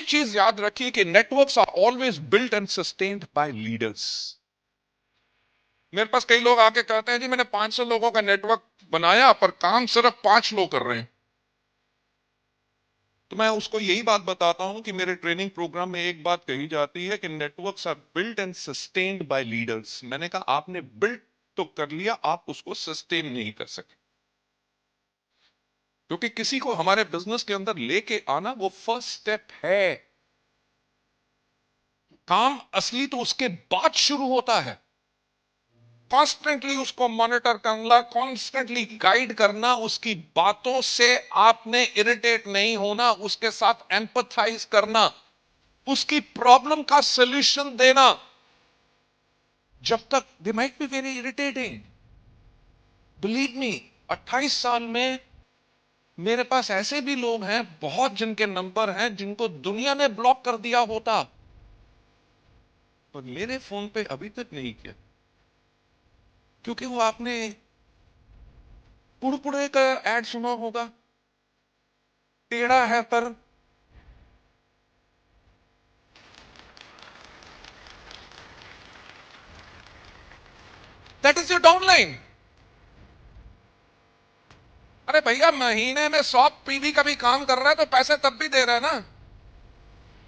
एक चीज याद रखिए कि networks are always built and sustained by leaders. मेरे पास कई लोग आके कहते हैं जी मैंने 500 लोगों का नेटवर्क बनाया पर काम सिर्फ 5 लोग कर रहे हैं। तो मैं उसको यही बात बताता हूं कि मेरे ट्रेनिंग प्रोग्राम में एक बात कही जाती है कि networks are built and sustained by leaders. मैंने कहा आपने बिल्ट तो कर लिया, आप उसको सस्टेन नहीं कर सके, क्योंकि किसी को हमारे बिजनेस के अंदर लेके आना वो फर्स्ट स्टेप है। काम असली तो उसके बाद शुरू होता है। कॉन्स्टेंटली उसको मॉनिटर करना, कॉन्स्टेंटली गाइड करना, उसकी बातों से आपने इरिटेट नहीं होना, उसके साथ एम्पथाइज करना, उसकी प्रॉब्लम का सॉल्यूशन देना। जब तक they might be very irritating, believe me, 28 साल में मेरे पास ऐसे भी लोग हैं, बहुत जिनके नंबर हैं जिनको दुनिया ने ब्लॉक कर दिया होता, पर मेरे फोन पे अभी तक नहीं किया, क्योंकि वो आपने पुड़पुड़े का एड सुना होगा, टेढ़ा है पर दैट इज योर डाउनलाइन। अरे भैया महीने में 100 पीवी का भी काम कर रहा है तो पैसे तब भी दे रहा है ना।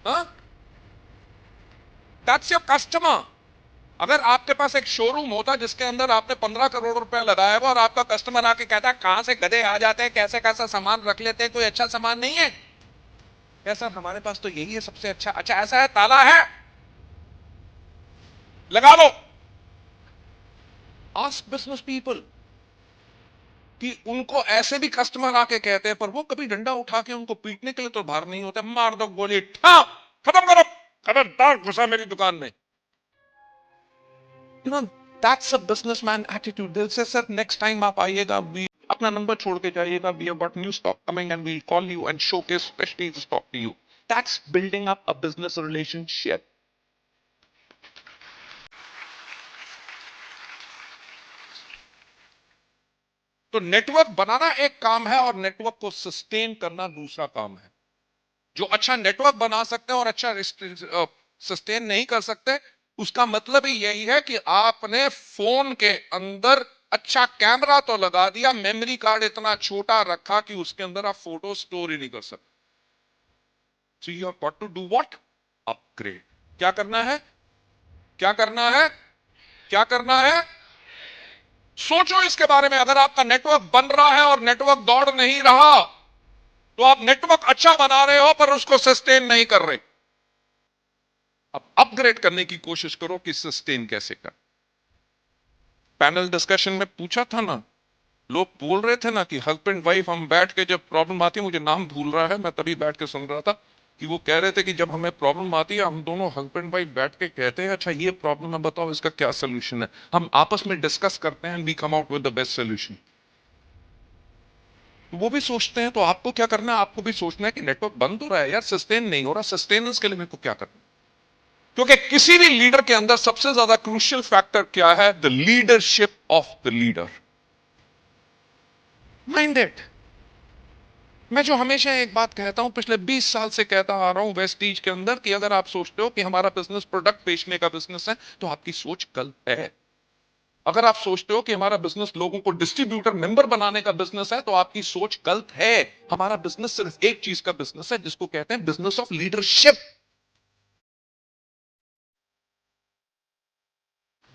हाँ, दैट्स योर कस्टमर। अगर आपके पास एक शोरूम होता जिसके अंदर आपने 15 करोड़ रुपया लगाया हुआ और आपका कस्टमर आके कहता है कहां से गधे आ जाते हैं, कैसे कैसा सामान रख लेते हैं, कोई अच्छा सामान नहीं है क्या सर? हमारे पास तो यही है सबसे अच्छा। अच्छा ऐसा है, ताला है, लगा लो। आस्क बिजनेस पीपल कि उनको ऐसे भी कस्टमर आके कहते हैं, पर वो कभी डंडा उठा के उनको पीटने के लिए तो बाहर नहीं होता। मार दो गोली, खत्म करो, खबरदार घुसा मेरी दुकान में। You know, that's a businessman attitude. दिल से सर नेक्स्ट टाइम आप आइएगा, वी अपना नंबर छोड़ के जाइएगा, we have got new stock coming and we call you and showcase specially the stock to you. That's building up a business relationship. तो network बनाना एक काम है और नेटवर्क को सस्टेन करना दूसरा काम है। जो अच्छा नेटवर्क बना सकते हैं और अच्छा सस्टेन नहीं कर सकते, उसका मतलब ही यही है कि आपने फोन के अंदर अच्छा कैमरा तो लगा दिया, मेमोरी कार्ड इतना छोटा रखा कि उसके अंदर आप फोटो स्टोर ही नहीं कर सकते। So you have got to do what? Upgrade. क्या करना है? क्या करना है? क्या करना है? सोचो इसके बारे में। अगर आपका नेटवर्क बन रहा है और नेटवर्क दौड़ नहीं रहा, तो आप नेटवर्क अच्छा बना रहे हो पर उसको सस्टेन नहीं कर रहे। अब अपग्रेड करने की कोशिश करो कि सस्टेन कैसे कर। पैनल डिस्कशन में पूछा था ना, लोग बोल रहे थे ना कि हस्बैंड वाइफ हम बैठ के जब प्रॉब्लम आती है, मुझे नाम भूल रहा है, मैं तभी बैठ के सुन रहा था कि वो कह रहे थे कि जब हमें प्रॉब्लम आती है हम दोनों हस्बैंड वाइफ बैठ के कहते हैं अच्छा ये प्रॉब्लम है, बताओ इसका क्या सोल्यूशन है। हम आपस में डिस्कस करते हैं, we come out with the best solution. वो भी सोचते हैं, तो आपको क्या करना है? आपको भी सोचना है कि नेटवर्क बंद हो रहा है यार, सस्टेन नहीं हो रहा, सस्टेनेंस के लिए मेरे को क्या करना है। क्योंकि किसी भी लीडर के अंदर सबसे ज्यादा क्रूशियल फैक्टर क्या है? The leadership of the leader. Mind it. मैं जो हमेशा एक बात कहता हूं, पिछले 20 साल से कहता आ रहा हूं वेस्टीज के अंदर, कि अगर आप सोचते हो कि हमारा बिजनेस प्रोडक्ट बेचने का बिजनेस है तो आपकी सोच गलत है। अगर आप सोचते हो कि हमारा बिजनेस लोगों को डिस्ट्रीब्यूटर मेंबर बनाने का बिजनेस है तो आपकी सोच गलत है। हमारा बिजनेस सिर्फ एक चीज का बिजनेस है जिसको कहते हैं बिजनेस ऑफ लीडरशिप।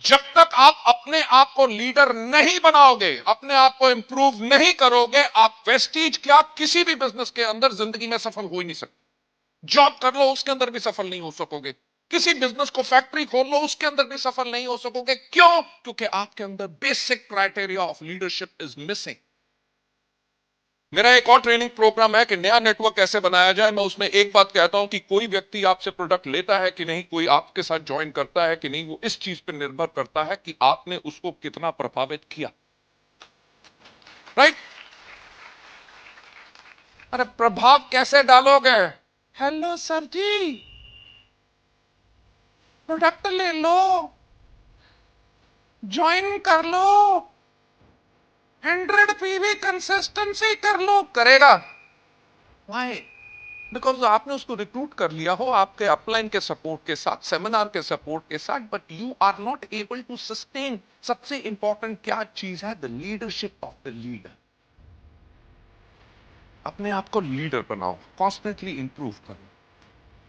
जब तक आप अपने आप को लीडर नहीं बनाओगे, अपने आप को इंप्रूव नहीं करोगे, आप वेस्टीज क्या किसी भी बिजनेस के अंदर जिंदगी में सफल हो ही नहीं सकते। जॉब कर लो उसके अंदर भी सफल नहीं हो सकोगे, किसी बिजनेस को फैक्ट्री खोल लो उसके अंदर भी सफल नहीं हो सकोगे। क्यों? क्योंकि आपके अंदर basic criteria of leadership is missing. मेरा एक और ट्रेनिंग प्रोग्राम है कि नया नेटवर्क कैसे बनाया जाए। मैं उसमें एक बात कहता हूं कि कोई व्यक्ति आपसे प्रोडक्ट लेता है कि नहीं, कोई आपके साथ ज्वाइन करता है कि नहीं, वो इस चीज पर निर्भर करता है कि आपने उसको कितना प्रभावित किया। राइट? अरे प्रभाव कैसे डालोगे? हेलो सर जी, प्रोडक्ट ले लो, ज्वाइन कर लो, 100 पीवी कंसिस्टेंसी कर लो। करेगा? वाई? बिकॉज आपने उसको रिक्रूट कर लिया हो आपके अपलाइन के सपोर्ट के साथ, सेमिनार के सपोर्ट के साथ, but you are not able to sustain. सबसे इंपॉर्टेंट क्या चीज है? The leadership of the leader. अपने आप को लीडर बनाओ, कॉन्स्टेंटली इंप्रूव करो।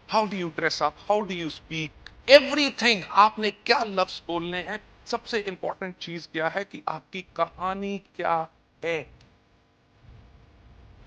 How do you dress up, how do you speak, everything. आपने क्या लफ्ज बोलने हैं, सबसे इंपॉर्टेंट चीज क्या है कि आपकी कहानी क्या है।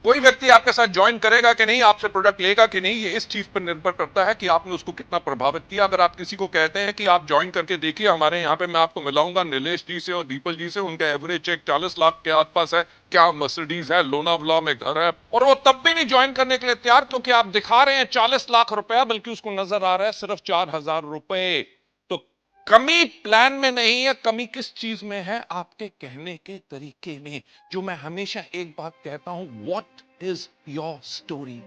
कोई व्यक्ति आपके साथ ज्वाइन करेगा कि नहीं, आपसे प्रोडक्ट लेगा कि नहीं, ये इस चीज पर निर्भर करता है कि आपने उसको कितना प्रभावित किया। अगर आप किसी को कहते हैं कि आप ज्वाइन करके देखिए हमारे यहाँ पे, मैं आपको मिलाऊंगा नीलेश जी से और दीपल जी से, उनका एवरेज चेक 40 लाख के आसपास है, क्या मर्सिडीज है, लोनावला में घर है, और वो तब भी नहीं ज्वाइन करने के लिए तैयार, क्योंकि आप दिखा रहे हैं 40 लाख रुपया, बल्कि उसको नजर आ रहा है सिर्फ 4,000 रुपए। तो कमी प्लान में नहीं है, कमी किस चीज में है? आपके कहने के तरीके में। जो मैं हमेशा एक बात कहता हूं, व्हाट इज योर स्टोरी?